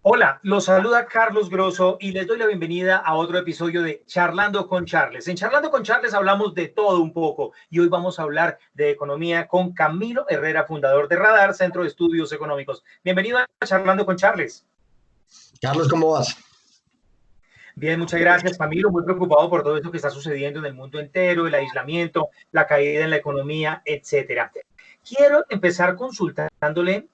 Hola, los saluda Carlos Grosso y les doy la bienvenida a otro episodio de Charlando con Charles. En Charlando con Charles hablamos de todo un poco y hoy vamos a hablar de economía con Camilo Herrera, fundador de Radar, Centro de Estudios Económicos. Bienvenido a Charlando con Charles. Carlos, ¿cómo vas? Bien, muchas gracias, Camilo. Muy preocupado por todo esto que está sucediendo en el mundo entero, el aislamiento, la caída en la economía, etcétera. Quiero empezar consultándole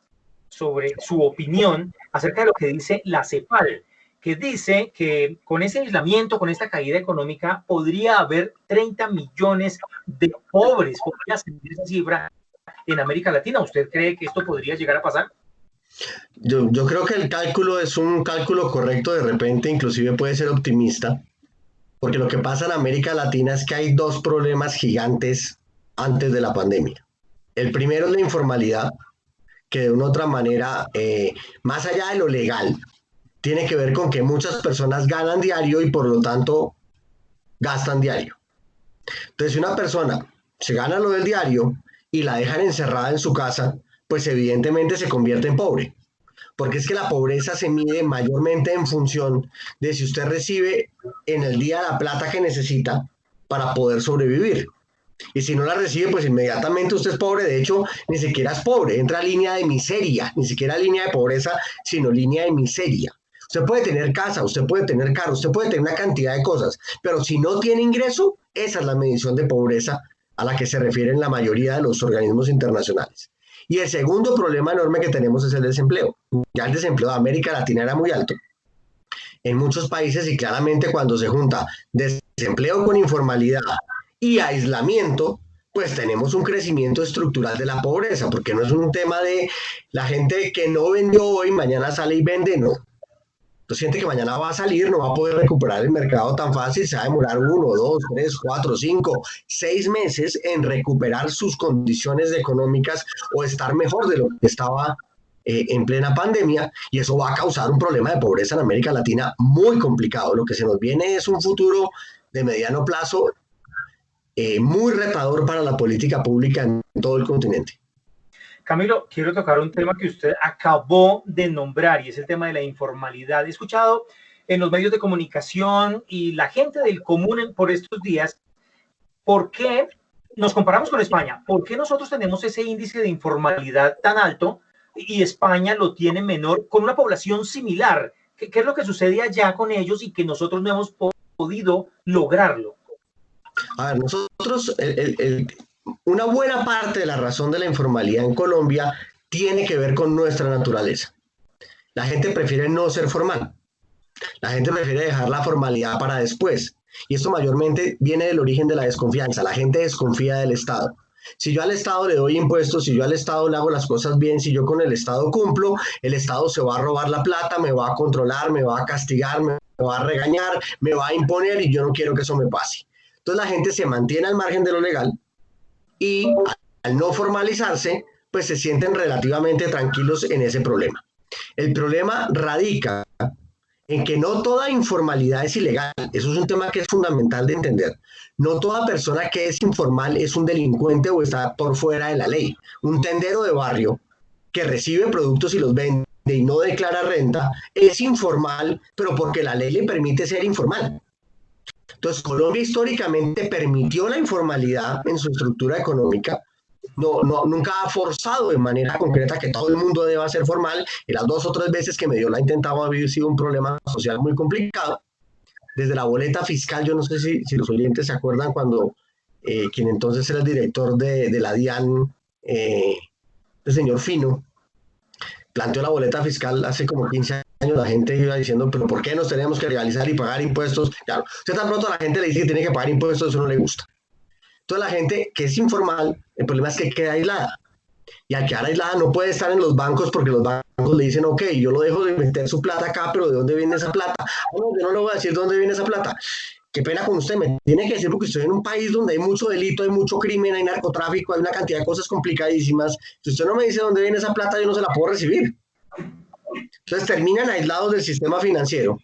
sobre su opinión acerca de lo que dice la CEPAL, que dice que con ese aislamiento, con esta caída económica, podría haber 30 millones de pobres, podría ser esa cifra en América Latina. ¿Usted cree que esto podría llegar a pasar? Yo creo que el cálculo es un cálculo correcto, de repente inclusive puede ser optimista, porque lo que pasa en América Latina es que hay dos problemas gigantes antes de la pandemia. El primero es la informalidad, que de una u otra manera, más allá de lo legal, tiene que ver con que muchas personas ganan diario y por lo tanto gastan diario. Entonces, si una persona se gana lo del diario y la dejan encerrada en su casa, pues evidentemente se convierte en pobre. Porque es que la pobreza se mide mayormente en función de si usted recibe en el día la plata que necesita para poder sobrevivir. Y si no la recibe, pues inmediatamente usted es pobre. De hecho, ni siquiera es pobre, entra a línea de miseria, ni siquiera línea de pobreza, sino línea de miseria. Usted puede tener casa, usted puede tener carro, usted puede tener una cantidad de cosas, pero si no tiene ingreso, esa es la medición de pobreza a la que se refieren la mayoría de los organismos internacionales. Y el segundo problema enorme que tenemos es el desempleo. Ya el desempleo de América Latina era muy alto en muchos países y claramente cuando se junta desempleo con informalidad y aislamiento, pues tenemos un crecimiento estructural de la pobreza, porque no es un tema de la gente que no vendió hoy, mañana sale y vende, no. Entonces siente que mañana va a salir, no va a poder recuperar el mercado tan fácil, se va a demorar 1, 2, 3, 4, 5, 6 meses en recuperar sus condiciones económicas o estar mejor de lo que estaba en plena pandemia, y eso va a causar un problema de pobreza en América Latina muy complicado. Lo que se nos viene es un futuro de mediano plazo muy retador para la política pública en todo el continente. Camilo, quiero tocar un tema que usted acabó de nombrar y es el tema de la informalidad. He escuchado en los medios de comunicación y la gente del común por estos días, ¿por qué nos comparamos con España? ¿Por qué nosotros tenemos ese índice de informalidad tan alto y España lo tiene menor con una población similar? ¿Qué es lo que sucede allá con ellos y que nosotros no hemos podido lograrlo? A ver, nosotros, una buena parte de la razón de la informalidad en Colombia tiene que ver con nuestra naturaleza. La gente prefiere no ser formal. La gente prefiere dejar la formalidad para después. Y esto mayormente viene del origen de la desconfianza. La gente desconfía del Estado. Si yo al Estado le doy impuestos, si yo al Estado le hago las cosas bien, si yo con el Estado cumplo, el Estado se va a robar la plata, me va a controlar, me va a castigar, me va a regañar, me va a imponer y yo no quiero que eso me pase. Entonces la gente se mantiene al margen de lo legal y al no formalizarse, pues se sienten relativamente tranquilos en ese problema. El problema radica en que no toda informalidad es ilegal. Eso es un tema que es fundamental de entender. No toda persona que es informal es un delincuente o está por fuera de la ley. Un tendero de barrio que recibe productos y los vende y no declara renta es informal, pero porque la ley le permite ser informal. Entonces, Colombia históricamente permitió la informalidad en su estructura económica, nunca ha forzado de manera concreta que todo el mundo deba ser formal, y las 2 o 3 veces que medio la ha intentado ha sido un problema social muy complicado. Desde la boleta fiscal, yo no sé si los oyentes se acuerdan cuando quien entonces era el director de la DIAN, el señor Fino, planteó la boleta fiscal hace como 15 años, la gente iba diciendo, pero ¿por qué nos tenemos que legalizar y pagar impuestos? Claro, usted tan pronto a la gente le dice que tiene que pagar impuestos, eso no le gusta. Entonces la gente que es informal, el problema es que queda aislada. Y al quedar aislada no puede estar en los bancos porque los bancos le dicen, ok, yo lo dejo de meter su plata acá, pero ¿de dónde viene esa plata? No, yo no le voy a decir de dónde viene esa plata. Qué pena con usted, me tiene que decir porque estoy en un país donde hay mucho delito, hay mucho crimen, hay narcotráfico, hay una cantidad de cosas complicadísimas. Si usted no me dice dónde viene esa plata, yo no se la puedo recibir. Entonces terminan aislados del sistema financiero.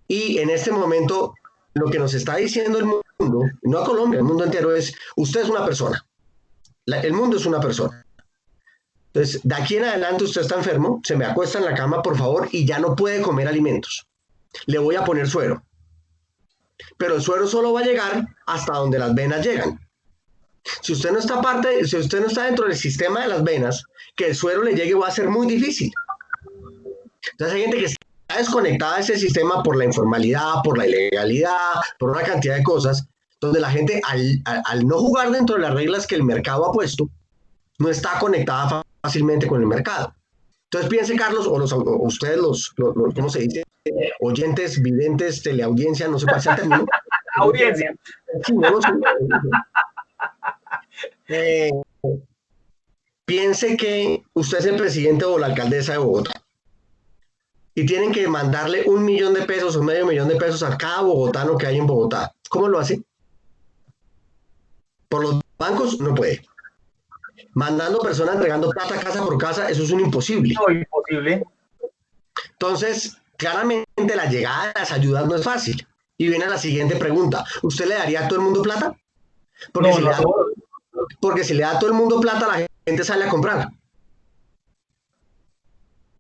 Y en este momento lo que nos está diciendo el mundo, no a Colombia, el mundo entero es, usted es una persona. El mundo es una persona. Entonces, de aquí en adelante usted está enfermo, se me acuesta en la cama, por favor, y ya no puede comer alimentos. Le voy a poner suero, pero el suero solo va a llegar hasta donde las venas llegan. Si usted no está dentro del sistema de las venas, que el suero le llegue va a ser muy difícil. Entonces hay gente que está desconectada de ese sistema por la informalidad, por la ilegalidad, por una cantidad de cosas, donde la gente al no jugar dentro de las reglas que el mercado ha puesto, no está conectada fácilmente con el mercado. Entonces piense, Carlos, o ustedes ¿cómo se dice? Oyentes, videntes, teleaudiencia, no sé cuál sea el término. Audiencia. Sí, no lo sé. Piense que usted es el presidente o la alcaldesa de Bogotá y tienen que mandarle 1 millón de pesos o $500,000 a cada bogotano que hay en Bogotá. ¿Cómo lo hace? Por los bancos no puede. Mandando personas entregando plata casa por casa, eso es un imposible. No, imposible. Entonces, claramente la llegada de las ayudas no es fácil. Y viene la siguiente pregunta. ¿Usted le daría a todo el mundo plata? Porque, No, si, no, le da, porque si le da a todo el mundo plata, la gente sale a comprar.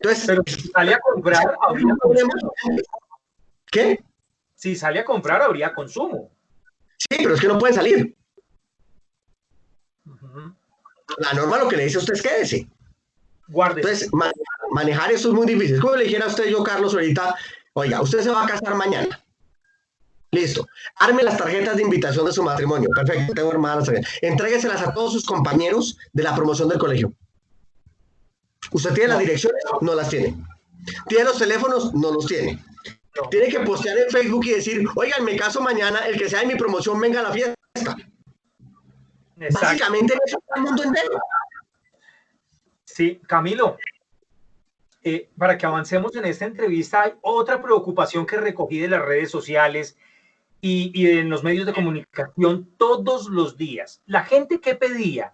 Entonces, pero si sale a comprar, habría consumo. ¿Qué? Si sale a comprar, habría consumo. Sí, pero es que no pueden salir. Uh-huh. La norma lo que le dice a usted es quédese. Guárdese. Entonces, manejar eso es muy difícil. Es como le dijera a usted, yo, Carlos, ahorita, oiga, usted se va a casar mañana. Listo. Arme las tarjetas de invitación de su matrimonio. Perfecto, tengo hermanas. Entrégueselas a todos sus compañeros de la promoción del colegio. ¿Usted tiene las direcciones? No las tiene. ¿Tiene los teléfonos? No los tiene. No. Tiene que postear en Facebook y decir, oigan, me caso mañana, el que sea de mi promoción venga a la fiesta. Exacto. Básicamente eso es el mundo entero. Sí, Camilo, para que avancemos en esta entrevista, hay otra preocupación que recogí de las redes sociales y en los medios de comunicación todos los días. La gente que pedía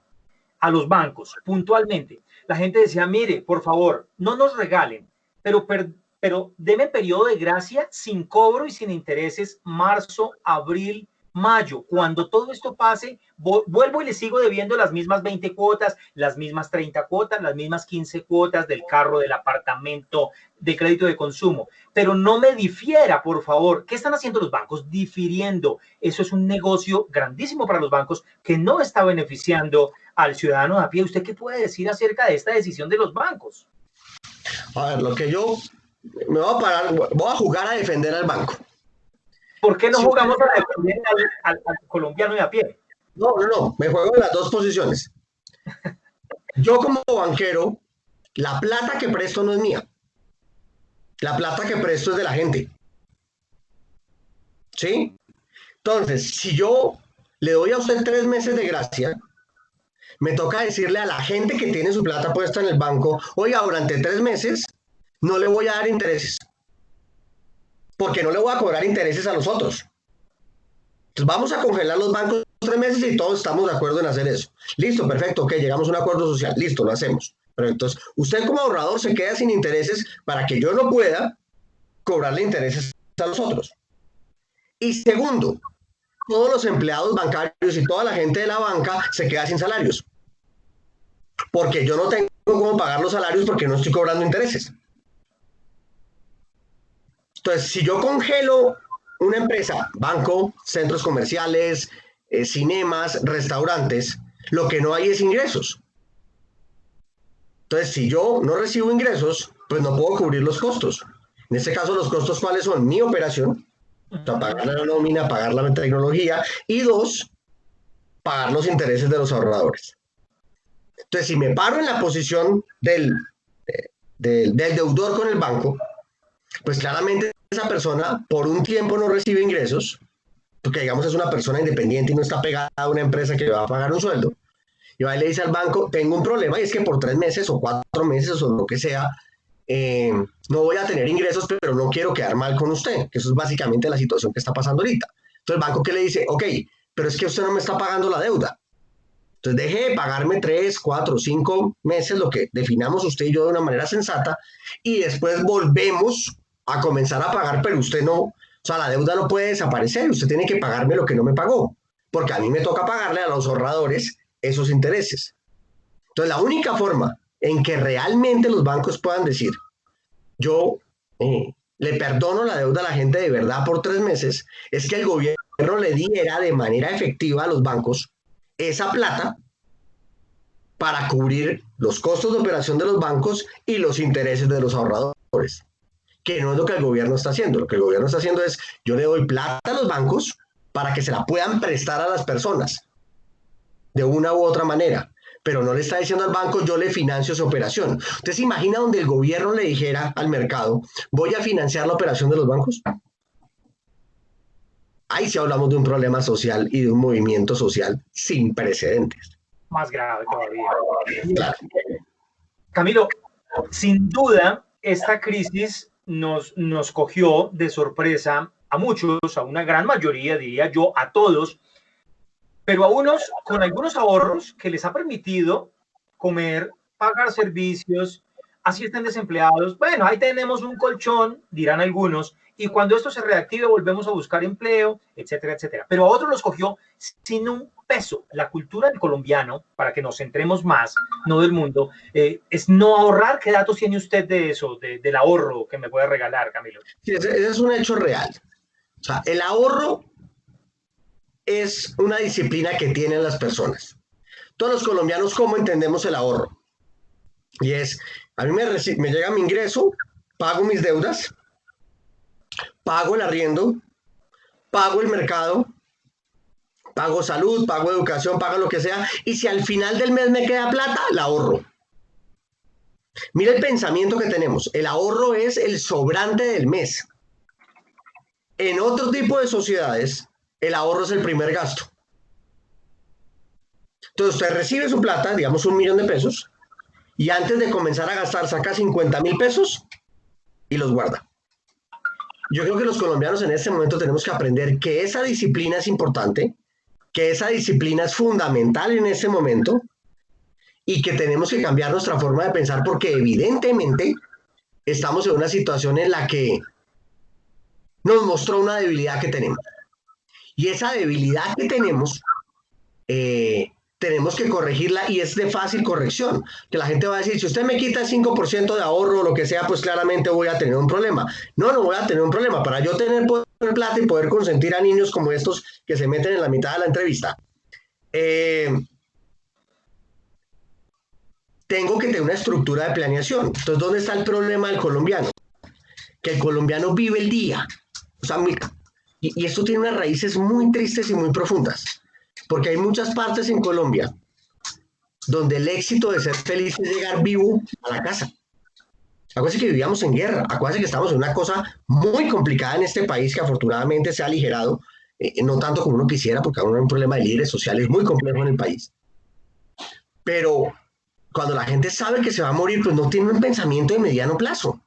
a los bancos puntualmente, la gente decía, mire, por favor, no nos regalen, pero deme periodo de gracia sin cobro y sin intereses, marzo, abril, mayo. Cuando todo esto pase, vuelvo y le sigo debiendo las mismas 20 cuotas, las mismas 30 cuotas, las mismas 15 cuotas del carro, del apartamento, de crédito de consumo. Pero no me difiera, por favor. ¿Qué están haciendo los bancos? Difiriendo. Eso es un negocio grandísimo para los bancos que no está beneficiando al ciudadano a pie. ¿Usted qué puede decir acerca de esta decisión de los bancos? A ver, lo que yo me voy a parar, voy a jugar a defender al banco. ¿Por qué no jugamos a defender al colombiano de a pie? No, me juego en las dos posiciones. Yo como banquero, la plata que presto no es mía. La plata que presto es de la gente. ¿Sí? Entonces, si yo le doy a usted 3 meses de gracia, me toca decirle a la gente que tiene su plata puesta en el banco, oiga, durante 3 meses no le voy a dar intereses. Porque no le voy a cobrar intereses a los otros. Entonces vamos a congelar los bancos 3 meses y todos estamos de acuerdo en hacer eso. Listo, perfecto, ok, llegamos a un acuerdo social, listo, lo hacemos. Pero entonces usted como ahorrador se queda sin intereses para que yo no pueda cobrarle intereses a los otros. Y segundo, todos los empleados bancarios y toda la gente de la banca se queda sin salarios. Porque yo no tengo cómo pagar los salarios porque no estoy cobrando intereses. Entonces, si yo congelo una empresa, banco, centros comerciales, cinemas, restaurantes, lo que no hay es ingresos. Entonces, si yo no recibo ingresos, pues no puedo cubrir los costos. En este caso, los costos, ¿cuáles son? Mi operación, o sea, pagar la nómina, pagar la tecnología, y 2, pagar los intereses de los ahorradores. Entonces, si me paro en la posición del deudor con el banco, pues claramente esa persona por un tiempo no recibe ingresos, porque digamos es una persona independiente y no está pegada a una empresa que le va a pagar un sueldo, y va y le dice al banco, tengo un problema y es que por 3 meses o 4 meses o lo que sea, no voy a tener ingresos, pero no quiero quedar mal con usted, que eso es básicamente la situación que está pasando ahorita. Entonces el banco que le dice, ok, pero es que usted no me está pagando la deuda. Entonces deje de pagarme 3, 4, 5 meses, lo que definamos usted y yo de una manera sensata, y después volvemos a comenzar a pagar, pero usted no, o sea, la deuda no puede desaparecer, usted tiene que pagarme lo que no me pagó, porque a mí me toca pagarle a los ahorradores esos intereses. Entonces la única forma en que realmente los bancos puedan decir, yo le perdono la deuda a la gente de verdad por 3 meses, es que el gobierno le diera de manera efectiva a los bancos esa plata para cubrir los costos de operación de los bancos y los intereses de los ahorradores, que no es lo que el gobierno está haciendo. Lo que el gobierno está haciendo es, yo le doy plata a los bancos para que se la puedan prestar a las personas de una u otra manera, pero no le está diciendo al banco, yo le financio su operación. ¿Usted se imagina donde el gobierno le dijera al mercado, voy a financiar la operación de los bancos? Ahí sí hablamos de un problema social y de un movimiento social sin precedentes. Más grave todavía. Claro. Camilo, sin duda, esta crisis nos cogió de sorpresa a muchos, a una gran mayoría, diría yo, a todos, pero a unos con algunos ahorros que les ha permitido comer, pagar servicios, así estén desempleados. Bueno, ahí tenemos un colchón, dirán algunos, y cuando esto se reactive volvemos a buscar empleo, etcétera, etcétera. Pero a otros los cogió sin un peso. La cultura del colombiano, para que nos centremos más, no del mundo, es no ahorrar. ¿Qué datos tiene usted de eso, del ahorro que me puede regalar, Camilo? Sí, ese es un hecho real. O sea, el ahorro es una disciplina que tienen las personas. Todos los colombianos, ¿cómo entendemos el ahorro? Y es, a mí me llega mi ingreso, pago mis deudas, pago el arriendo, pago el mercado, pago salud, pago educación, pago lo que sea, y si al final del mes me queda plata, la ahorro. Mira el pensamiento que tenemos, el ahorro es el sobrante del mes. En otro tipo de sociedades, el ahorro es el primer gasto. Entonces usted recibe su plata, digamos 1 millón de pesos, y antes de comenzar a gastar saca 50.000 pesos y los guarda. Yo creo que los colombianos en este momento tenemos que aprender que esa disciplina es importante, que esa disciplina es fundamental en este momento y que tenemos que cambiar nuestra forma de pensar porque evidentemente estamos en una situación en la que nos mostró una debilidad que tenemos. Y esa debilidad que tenemos, tenemos que corregirla y es de fácil corrección. Que la gente va a decir, si usted me quita el 5% de ahorro o lo que sea, pues claramente voy a tener un problema. No, no voy a tener un problema. Para yo tener plata y poder consentir a niños como estos que se meten en la mitad de la entrevista, tengo que tener una estructura de planeación. Entonces, ¿dónde está el problema del colombiano? Que el colombiano vive el día. O sea, y esto tiene unas raíces muy tristes y muy profundas. Porque hay muchas partes en Colombia donde el éxito de ser feliz es llegar vivo a la casa. Acuérdense que vivíamos en guerra, acuérdense que estamos en una cosa muy complicada en este país que afortunadamente se ha aligerado, no tanto como uno quisiera, porque aún hay un problema de líderes sociales muy complejo en el país. Pero cuando la gente sabe que se va a morir, pues no tiene un pensamiento de mediano plazo.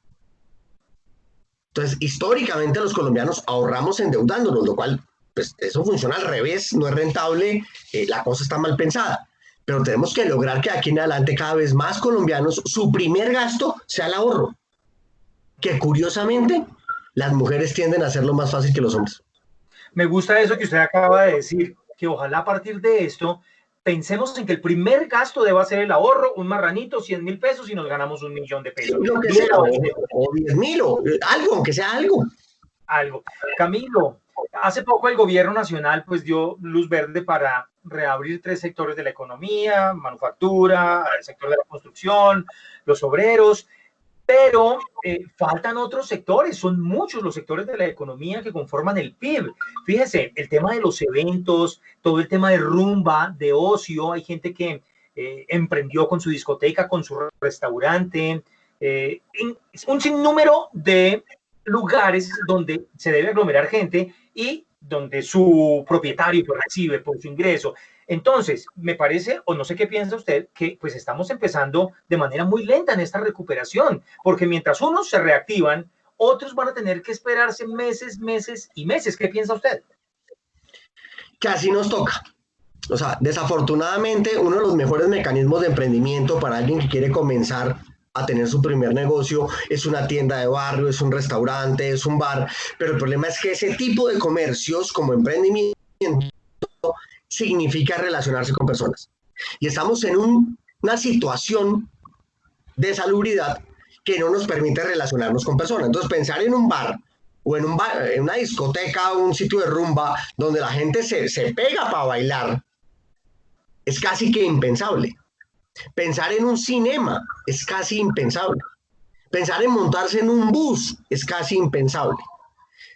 Entonces, históricamente los colombianos ahorramos endeudándonos, lo cual, pues eso funciona al revés, no es rentable, la cosa está mal pensada. Pero tenemos que lograr que aquí en adelante cada vez más colombianos, su primer gasto sea el ahorro. Que curiosamente, las mujeres tienden a hacerlo más fácil que los hombres. Me gusta eso que usted acaba de decir, que ojalá a partir de esto pensemos en que el primer gasto deba ser el ahorro, un marranito, 100.000 pesos y nos ganamos 1 millón de pesos. Sí, lo que sea, o 10.000, o algo, aunque sea algo. Algo. Camilo, hace poco el gobierno nacional pues dio luz verde para reabrir 3 sectores de la economía, manufactura, el sector de la construcción, los obreros, pero faltan otros sectores, son muchos los sectores de la economía que conforman el PIB. Fíjese, el tema de los eventos, todo el tema de rumba, de ocio, hay gente que emprendió con su discoteca, con su restaurante, un sinnúmero de lugares donde se debe aglomerar gente y donde su propietario pues, recibe por su ingreso. Entonces, me parece, o no sé qué piensa usted, que pues estamos empezando de manera muy lenta en esta recuperación, porque mientras unos se reactivan, otros van a tener que esperarse meses, meses y meses. ¿Qué piensa usted? Casi nos toca. O sea, desafortunadamente, uno de los mejores mecanismos de emprendimiento para alguien que quiere comenzar a tener su primer negocio es una tienda de barrio, es un restaurante, es un bar, pero el problema es que ese tipo de comercios como emprendimiento significa relacionarse con personas. Y estamos en una situación de salubridad que no nos permite relacionarnos con personas. Entonces, pensar en un bar o en, en una discoteca o un sitio de rumba donde la gente se pega para bailar es casi que impensable. Pensar en un cinema es casi impensable. Pensar en montarse en un bus es casi impensable.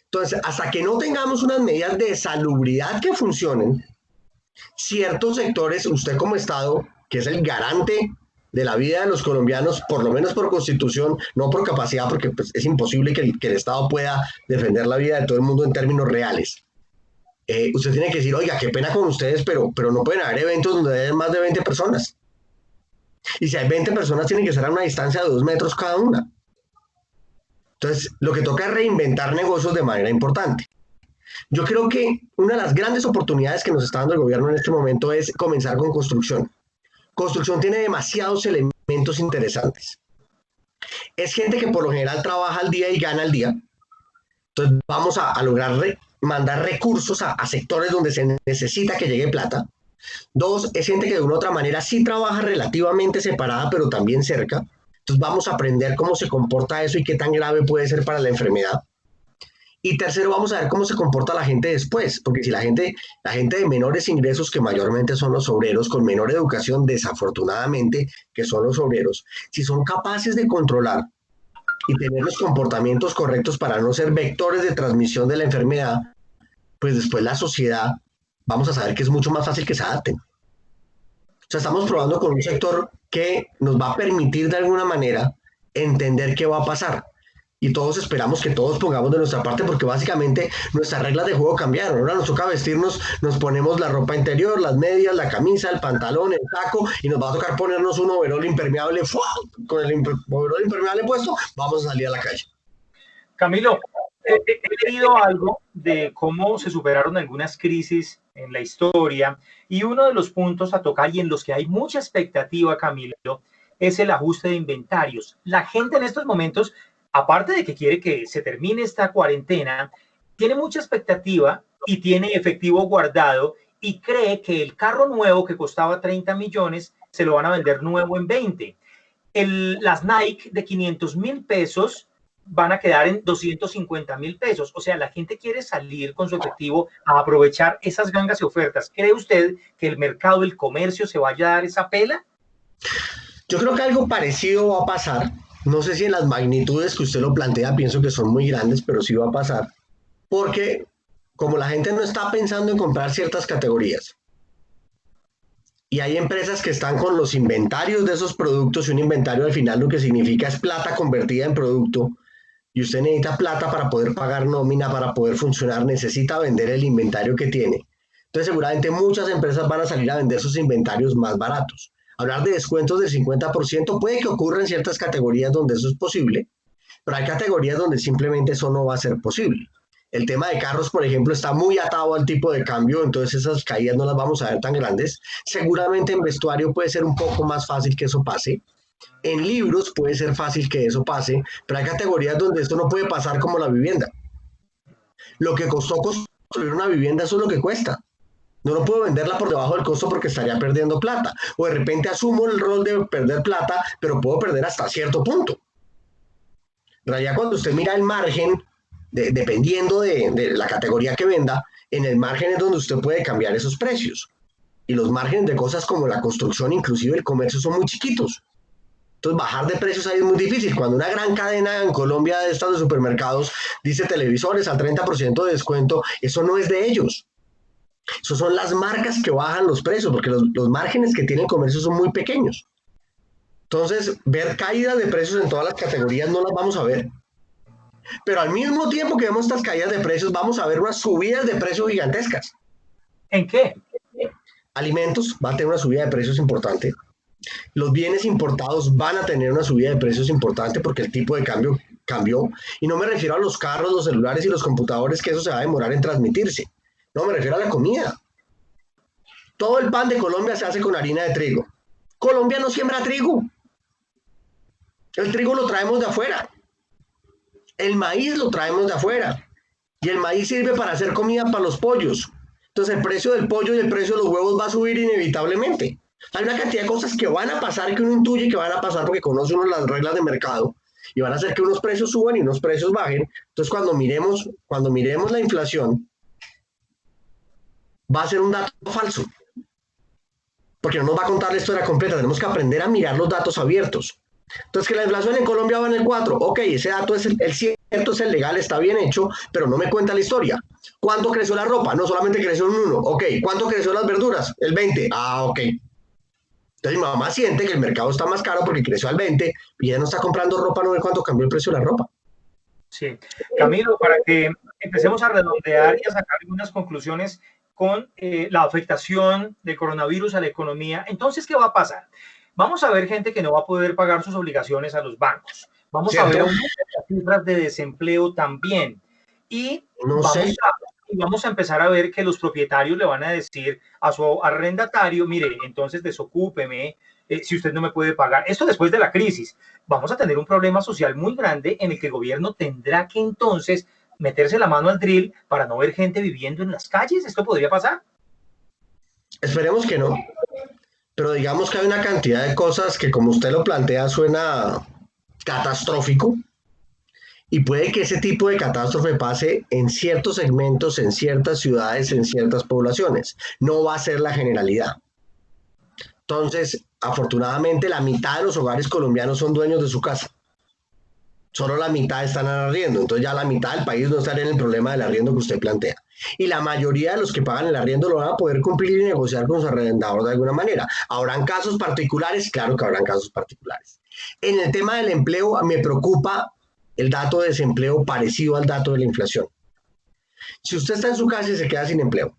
Entonces, hasta que no tengamos unas medidas de salubridad que funcionen, ciertos sectores, usted como Estado, que es el garante de la vida de los colombianos, por lo menos por constitución, no por capacidad, porque pues, es imposible que el Estado pueda defender la vida de todo el mundo en términos reales. Usted tiene que decir, oiga, qué pena con ustedes, pero no pueden haber eventos donde haya más de 20 personas. Y si hay 20 personas, tienen que estar a una distancia de 2 metros cada una. Entonces, lo que toca es reinventar negocios de manera importante. Yo creo que una de las grandes oportunidades que nos está dando el gobierno en este momento es comenzar con construcción. Construcción tiene demasiados elementos interesantes. Es gente que por lo general trabaja al día y gana al día. Entonces vamos a lograr mandar recursos a sectores donde se necesita que llegue plata. Dos, es gente que de una u otra manera sí trabaja relativamente separada, pero también cerca. Entonces vamos a aprender cómo se comporta eso y qué tan grave puede ser para la enfermedad. Y tercero, vamos a ver cómo se comporta la gente después, porque si la gente de menores ingresos, que mayormente son los obreros, con menor educación, desafortunadamente, que son los obreros, si son capaces de controlar y tener los comportamientos correctos para no ser vectores de transmisión de la enfermedad, pues después la sociedad, vamos a saber que es mucho más fácil que se adapten. O sea, estamos probando con un sector que nos va a permitir de alguna manera entender qué va a pasar. Y todos esperamos que todos pongamos de nuestra parte porque básicamente nuestras reglas de juego cambiaron. Ahora nos toca vestirnos, nos ponemos la ropa interior, las medias, la camisa, el pantalón, el taco y nos va a tocar ponernos un overol impermeable. ¡Fua! Con el overol impermeable puesto, vamos a salir a la calle. Camilo, he leído algo de cómo se superaron algunas crisis en la historia y uno de los puntos a tocar y en los que hay mucha expectativa, Camilo, es el ajuste de inventarios. La gente en estos momentos, aparte de que quiere que se termine esta cuarentena, tiene mucha expectativa y tiene efectivo guardado y cree que el carro nuevo que costaba 30 millones se lo van a vender nuevo en 20. Las Nike de 500,000 pesos van a quedar en 250,000 pesos. O sea, la gente quiere salir con su efectivo a aprovechar esas gangas y ofertas. ¿Cree usted que el mercado del comercio se vaya a dar esa pela? Yo creo que algo parecido va a pasar. No sé si en las magnitudes que usted lo plantea, pienso que son muy grandes, pero sí va a pasar. Porque como la gente no está pensando en comprar ciertas categorías, y hay empresas que están con los inventarios de esos productos, y un inventario al final lo que significa es plata convertida en producto, y usted necesita plata para poder pagar nómina, para poder funcionar, necesita vender el inventario que tiene. Entonces seguramente muchas empresas van a salir a vender sus inventarios más baratos. Hablar de descuentos del 50% puede que ocurra en ciertas categorías donde eso es posible, pero hay categorías donde simplemente eso no va a ser posible. El tema de carros, por ejemplo, está muy atado al tipo de cambio, entonces esas caídas no las vamos a ver tan grandes. Seguramente en vestuario puede ser un poco más fácil que eso pase. En libros puede ser fácil que eso pase, pero hay categorías donde esto no puede pasar como la vivienda. Lo que costó construir una vivienda, eso es lo que cuesta. No puedo venderla por debajo del costo porque estaría perdiendo plata. O de repente asumo el rol de perder plata, pero puedo perder hasta cierto punto. En realidad, cuando usted mira el margen, dependiendo de la categoría que venda, en el margen es donde usted puede cambiar esos precios. Y los márgenes de cosas como la construcción, inclusive el comercio, son muy chiquitos. Entonces, bajar de precios ahí es muy difícil. Cuando una gran cadena en Colombia de estas de supermercados dice televisores al 30% de descuento, eso no es de ellos. Eso son las marcas que bajan los precios, porque los márgenes que tiene el comercio son muy pequeños. Entonces, ver caídas de precios en todas las categorías no las vamos a ver. Pero al mismo tiempo que vemos estas caídas de precios, vamos a ver unas subidas de precios gigantescas. ¿En qué? Alimentos va a tener una subida de precios importante. Los bienes importados van a tener una subida de precios importante porque el tipo de cambio cambió. Y no me refiero a los carros, los celulares y los computadores, que eso se va a demorar en transmitirse. No, me refiero a la comida. Todo el pan de Colombia se hace con harina de trigo. Colombia no siembra trigo. El trigo lo traemos de afuera. El maíz lo traemos de afuera. Y el maíz sirve para hacer comida para los pollos. Entonces el precio del pollo y el precio de los huevos va a subir inevitablemente. Hay una cantidad de cosas que van a pasar, que uno intuye que van a pasar porque conoce uno las reglas de mercado y van a hacer que unos precios suban y unos precios bajen. Entonces, cuando miremos la inflación, va a ser un dato falso, porque no nos va a contar la historia completa. Tenemos que aprender a mirar los datos abiertos. Entonces, que la inflación en Colombia va en el 4. Ok, ese dato es el cierto, es el legal, está bien hecho, pero no me cuenta la historia. ¿Cuánto creció la ropa? No, solamente creció un 1. Ok, ¿cuánto creció las verduras? El 20. Ah, ok. Entonces mi mamá siente que el mercado está más caro porque creció al 20 y ella no está comprando ropa, no ve cuánto cambió el precio de la ropa. Sí. Camilo, para que empecemos a redondear y a sacar algunas conclusiones con la afectación del coronavirus a la economía, entonces, ¿qué va a pasar? Vamos a ver gente que no va a poder pagar sus obligaciones a los bancos. Vamos ¿Cierto? a ver aumento de las cifras de desempleo también. Y No sé. vamos a empezar a ver que los propietarios le van a decir a su arrendatario, mire, entonces desocúpeme, si usted no me puede pagar. Esto después de la crisis. Vamos a tener un problema social muy grande en el que el gobierno tendrá que entonces meterse la mano al drill para no ver gente viviendo en las calles. ¿Esto podría pasar? Esperemos que no. Pero digamos que hay una cantidad de cosas que, como usted lo plantea, suena catastrófico. Y puede que ese tipo de catástrofe pase en ciertos segmentos, en ciertas ciudades, en ciertas poblaciones. No va a ser la generalidad. Entonces, afortunadamente, la mitad de los hogares colombianos son dueños de su casa. Solo la mitad están en arriendo. Entonces ya la mitad del país no está en el problema del arriendo que usted plantea. Y la mayoría de los que pagan el arriendo lo van a poder cumplir y negociar con su arrendador de alguna manera. ¿Habrán casos particulares? Claro que habrán casos particulares. En el tema del empleo, me preocupa el dato de desempleo parecido al dato de la inflación. Si usted está en su casa y se queda sin empleo,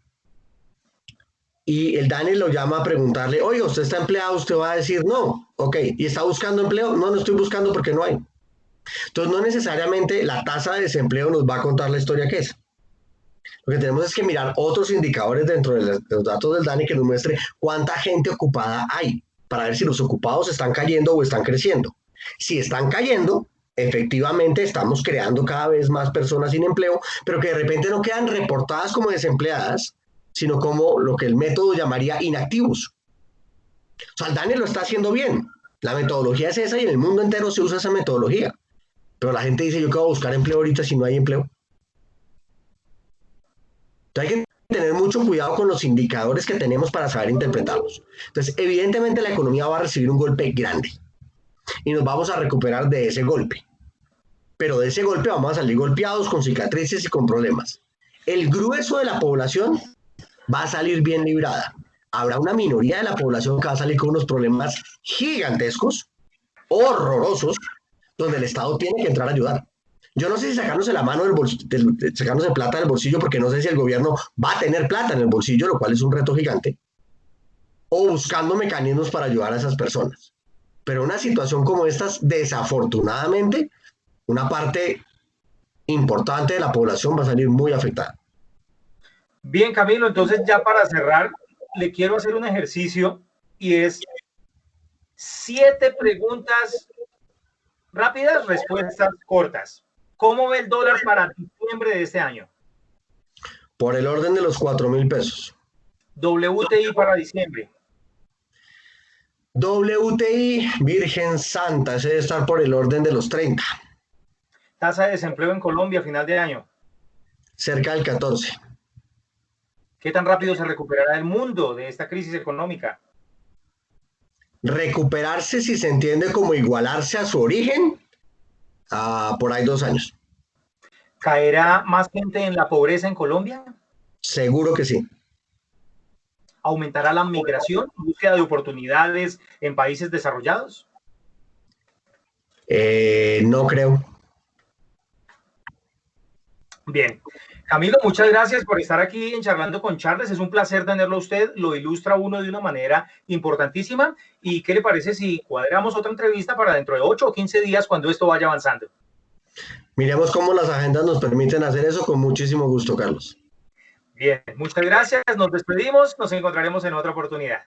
y el DANE lo llama a preguntarle, oiga, ¿usted está empleado? Usted va a decir, no, ok. ¿Y está buscando empleo? No, no estoy buscando porque no hay. Entonces, no necesariamente la tasa de desempleo nos va a contar la historia que es. Lo que tenemos es que mirar otros indicadores dentro de los datos del DANE que nos muestre cuánta gente ocupada hay, para ver si los ocupados están cayendo o están creciendo. Si están cayendo, efectivamente estamos creando cada vez más personas sin empleo, pero que de repente no quedan reportadas como desempleadas, sino como lo que el método llamaría inactivos. O sea, el DANE lo está haciendo bien. La metodología es esa y en el mundo entero se usa esa metodología. Pero la gente dice, yo qué voy a buscar empleo ahorita si no hay empleo. Entonces hay que tener mucho cuidado con los indicadores que tenemos para saber interpretarlos. Entonces, evidentemente la economía va a recibir un golpe grande y nos vamos a recuperar de ese golpe. Pero de ese golpe vamos a salir golpeados con cicatrices y con problemas. El grueso de la población va a salir bien librada. Habrá una minoría de la población que va a salir con unos problemas gigantescos, horrorosos, donde el Estado tiene que entrar a ayudar. Yo no sé si sacándose la mano sacándose plata del bolsillo, porque no sé si el gobierno va a tener plata en el bolsillo, lo cual es un reto gigante, o buscando mecanismos para ayudar a esas personas. Pero una situación como esta, desafortunadamente, una parte importante de la población va a salir muy afectada. Bien, Camilo, entonces ya para cerrar, le quiero hacer un ejercicio y es 7 preguntas rápidas, respuestas cortas. ¿Cómo ve el dólar para diciembre de este año? Por el orden de los 4.000 pesos. WTI para diciembre. WTI, Virgen Santa, ese debe estar por el orden de los 30. Tasa de desempleo en Colombia a final de año. Cerca del 14. ¿Qué tan rápido se recuperará el mundo de esta crisis económica? Recuperarse, si se entiende como igualarse a su origen, por ahí 2 años. ¿Caerá más gente en la pobreza en Colombia? Seguro que sí. ¿Aumentará la migración, búsqueda de oportunidades en países desarrollados? No creo. Bien. Camilo, muchas gracias por estar aquí en Charlando con Charles. Es un placer tenerlo a usted. Lo ilustra uno de una manera importantísima. ¿Y qué le parece si cuadramos otra entrevista para dentro de 8 o 15 días cuando esto vaya avanzando? Miremos cómo las agendas nos permiten hacer eso con muchísimo gusto, Carlos. Bien, muchas gracias. Nos despedimos. Nos encontraremos en otra oportunidad.